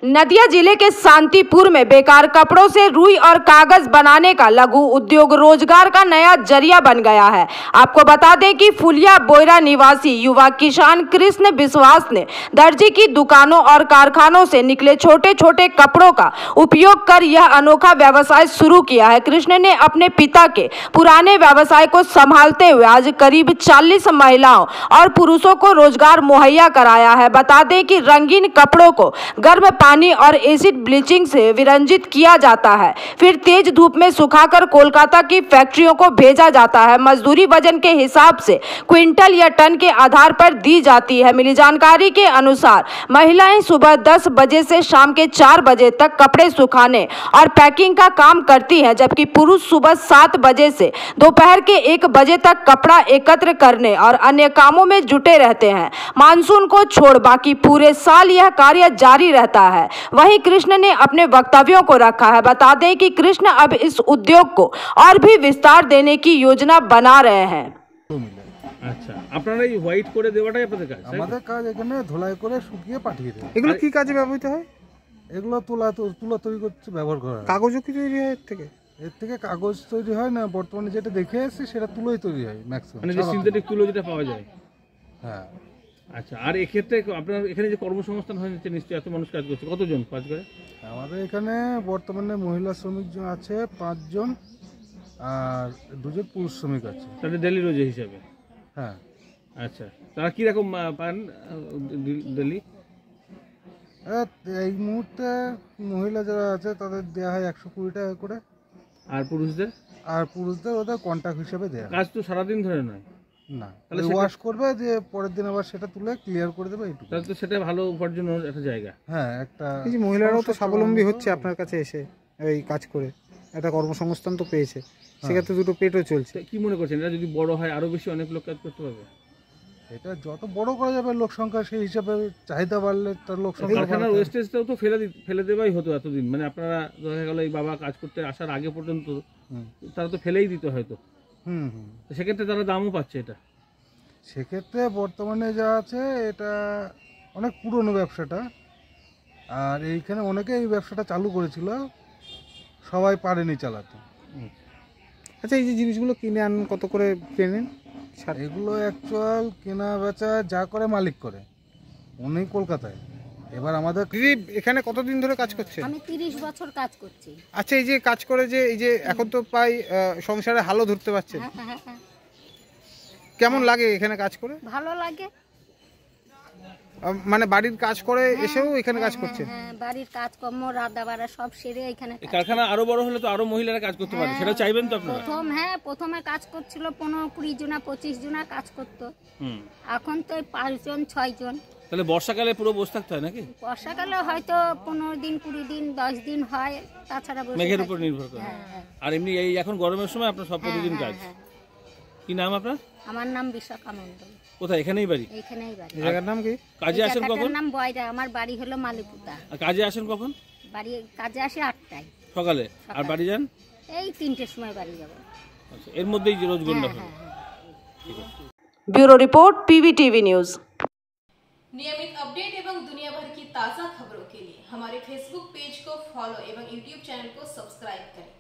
नदिया जिले के शांतिपुर में बेकार कपड़ों से रुई और कागज बनाने का लघु उद्योग रोजगार का नया जरिया बन गया है। आपको बता दें कि फुलिया बोयरा निवासी युवा किसान कृष्ण विश्वास ने दर्जी की दुकानों और कारखानों से निकले छोटे छोटे कपड़ों का उपयोग कर यह अनोखा व्यवसाय शुरू किया है। कृष्ण ने अपने पिता के पुराने व्यवसाय को संभालते हुए आज करीब 40 महिलाओं और पुरुषों को रोजगार मुहैया कराया है। बता दें कि रंगीन कपड़ों को गर्म पानी और एसिड ब्लीचिंग से विरंजित किया जाता है, फिर तेज धूप में सुखाकर कोलकाता की फैक्ट्रियों को भेजा जाता है। मजदूरी वजन के हिसाब से क्विंटल या टन के आधार पर दी जाती है। मिली जानकारी के अनुसार महिलाएं सुबह 10 बजे से शाम के 4 बजे तक कपड़े सुखाने और पैकिंग का काम करती हैं, जबकि पुरुष सुबह 7 बजे से दोपहर के 1 बजे तक कपड़ा एकत्र करने और अन्य कामों में जुटे रहते हैं। मानसून को छोड़ बाकी पूरे साल यह कार्य जारी रहता है। वहीं कृष्ण ने अपने वक्तव्यों को रखा है। बता दें कि कृष्ण अब इस उद्योग को और भी विस्तार देने की योजना बना रहे हैं। আচ্ছা, আপনারা এই হোয়াইট করে দেওয়াটাই আপনাদের কাজ? আমাদের কাজ এখানে ধুলাই করে শুকিয়ে পাঠিয়ে দেয়। এগুলো কি কাজে ব্যবহৃত হয়? এগুলো তুলা তৈরি করতে ব্যবহার করা হয়। কাগজও কি তৈরি হয় এর থেকে কাগজ তৈরি হয় না, বর্তমানে যেটা দেখে এসেছি সেটা তুলোই তৈরি হয় ম্যাক্সিমাম, মানে যে সিনথেটিক তুলো যেটা পাওয়া যায়। হ্যাঁ। আচ্ছা, আর এই ক্ষেত্রে আপনার এখানে যে কর্মসংস্থান হয়েছে নিশ্চয়ই এত মানুষ কাজ করছে, কতজন কাজ করে? আমাদের এখানে বর্তমানে মহিলা শ্রমিক আছে 5 জন আর 2 জন পুরুষ শ্রমিক আছে। তাদের ডেলি রোজে হিসাবে? হ্যাঁ। আচ্ছা, তারা কিরকম পান ডেলি? এই মুহূর্তে মহিলা যারা আছে তাদের দেওয়া হয় 120 টাকা করে। আর পুরুষদের? আর পুরুষদের ওদের কন্ট্রাক্ট হিসেবে দেওয়া হয়। কাজ তো সারাদিন ধরে নয়? না, তাহলে ওয়াশ করবে, দিয়ে পরের দিন আবার সেটা তুলে ক্লিয়ার করে দেবে এইটুকু। তাহলে তো সেটা ভালো উপার্জনের একটা জায়গা। হ্যাঁ, একটা এই যে মহিলারাও তো স্বাবলম্বী হচ্ছে আপনার কাছে এসে এই কাজ করে, একটা কর্মসংস্থান তো পেয়েছে, সেক্ষেত্রে দুটো পেটও চলছে। কি মনে করছেন এটা যদি বড় হয় আরো বেশি অনেক লোক কাজ করতে পারবে? এটা যত বড় করা যাবে লোক সংখ্যা সেই হিসাবে চাহিদা বাড়লে তার লোক সংখ্যা। কারখানার ওয়েস্টেজটাও তো ফেলে দেওয়াই হতো এতদিন, মানে আপনারা দেখা গেল এই বাবা কাজ করতে আসার আগে পর্যন্ত তারা তো ফেলেই দিত হয়তো। সেক্ষেত্রে তারা দামও পাচ্ছে। এটা সেক্ষেত্রে বর্তমানে যা আছে এটা অনেক পুরনো ব্যবসাটা, আর এইখানে অনেকে এই ব্যবসাটা চালু করেছিল, সবাই পারেনি চালাতে। আচ্ছা, এই যে জিনিসগুলো কিনে আনেন কত করে কেনেন? এগুলো অ্যাকচুয়াল কেনা বেচা যা করে মালিক করে, উনি কলকাতায়। এবার আমাদের দিদি এখানে কতদিন ধরে কাজ করছে? আমি 30 বছর কাজ করছি। আচ্ছা, এই যে কাজ করে যে এই যে এখন তো প্রায় সংসারে হালও ধরতে পারছেন, কেমন লাগে এখানে কাজ করে? ভালো লাগে। মানে বাড়ির কাজ করে এসেও এখানে কাজ করছে? হ্যাঁ, বাড়ির কাজকর্ম রান্না বাড়া সব সেরে এখানে। কারখানা আরো বড় হলে তো আরো মহিলারা কাজ করতে পারে, সেটা চাইবেন তো আপনারা? প্রথমে কাজ করছিল 15-20 জনা 25 জনা কাজ করতো, এখন তো 5 জন 6 জন। তাহলে বর্ষাকালে পুরো বসে থাকতে হয় নাকি? বর্ষাকালে হয়তো 15 দিন 20 দিন 10 দিন হয়, তাছাড়া মেঘের উপর নির্ভর করে। আর এমনি এই এখন গরমের সময় আপনার সব প্রতিদিন কাজ। কি নাম আপনার? আমার নাম বিশাখা মণ্ডল। কোথায়? এখানেই বাড়ি? এখানেই বাড়ি। জায়গার নাম কি? কাজে আসেন কখন? নাম বয়রা, আমার বাড়ি হলো মালিপুতা। আর কাজে আসেন কখন? বাড়ি কাজে আসি 8টায় সকালে। আর বাড়ি যান? এই 3টের সময় বাড়ি যাব। আচ্ছা, এর মধ্যেই রোজ গন্ডা হয়। ঠিক আছে। Bureau report PVTV news. नियमित अपडेट एवं दुनिया भर की ताज़ा खबरों के लिए हमारे फेसबुक पेज को फॉलो एवं यूट्यूब चैनल को सब्सक्राइब करें।